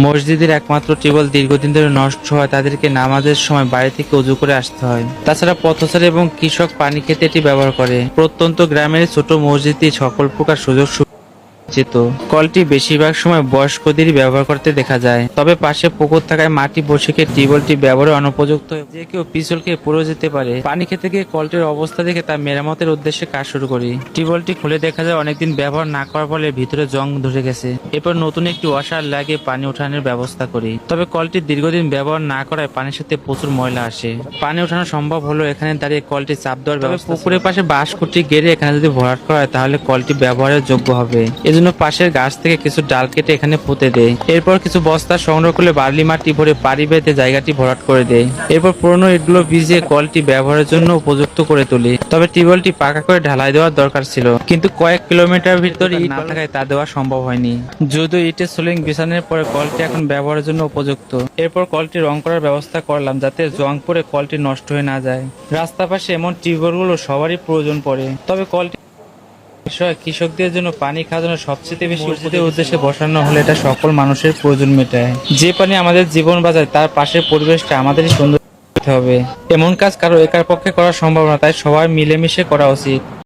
মসজিদের একমাত্র টিউবওয়েল দীর্ঘদিন ধরে নষ্ট হয় তাদেরকে নামাজের সময় বাড়ি থেকে উজু করে আসতে হয়। তাছাড়া পথচারী এবং কৃষক পানি খেতে এটি ব্যবহার করে। প্রত্যন্ত গ্রামের ছোট মসজিদে সকল প্রকার সুযোগ যেত। কলটি বেশিরভাগ সময় বয়স্কদেরই ব্যবহার করতে দেখা যায়, তবে পাশে পুকুর থাকায় মাটি বসিয়ে টিউবওয়েলটি ব্যবহারে অনুপযুক্ত যে কেউ পিছল খেয়ে পড়ে যেতে পারে। পানি খেতে গিয়ে কলটির অবস্থা দেখে তা মেরামতের উদ্দেশ্যে কাজ শুরু করি। টিউবওয়েলটি খুলে দেখা যায় অনেকদিন ব্যবহার না করার ফলে ভিতরে জং ধরে গেছে। এরপর নতুন একটি ওয়াশার লাগিয়ে পানি ওঠানোর ব্যবস্থা করি। তবে কলটি দীর্ঘদিন ব্যবহার না করায় পানির সাথে প্রচুর ময়লা আসে। পানি ওঠানো সম্ভব হলো এখানে দাঁড়িয়ে কলটি চাপ দেওয়ার ব্যবস্থা। পুকুরের পাশে বাঁশ খুঁটি গেড়ে এখানে যদি ভরাট করা হয় তাহলে কলটি ব্যবহারের যোগ্য হবে। এজন্য পাশের গাছ থেকে কিছু ডাল কেটে এখানে পুঁতে দেয়। এরপর কিছু বস্তা সংগ্রহ করলে বার্লি মাটি ভরে পাড়ি বেঁধে জায়গাটি ভরাট করে দেয়। এরপর পুরনো ইটগুলো ভিজিয়ে কলটি ব্যবহারের জন্য উপযুক্ত করে তুলি। তবে টিউবওয়েলটি পাকা করে ঢালাই দেওয়ার দরকার ছিল, কিন্তু কয়েক কিলোমিটার ভিতরে ইট না থাকায় তা দেওয়া সম্ভব হয়নি। যদিও ইটের সোলিং বিছানোর পরে কলটি এখন ব্যবহারের জন্য উপযুক্ত। এরপর কলটি রং করার ব্যবস্থা করলাম যাতে জং পরে কলটি নষ্ট হয়ে না যায়। রাস্তার পাশে এমন টিউবওয়েলগুলো সবারই প্রয়োজন পড়ে, তবে কলটি কৃষকদের জন্য পানি খাওয়ানোর সবচেয়ে বেশি মসজিদের উদ্দেশ্যে বসানো হলে এটা সকল মানুষের প্রয়োজন মেটায়। যে পানি আমাদের জীবন বাঁচায় তার পাশের পরিবেশটা আমাদেরই সুন্দর করতে হবে। এমন কাজ কারো একার পক্ষে করা সম্ভব না, তাই সবাই মিলেমিশে করা উচিত।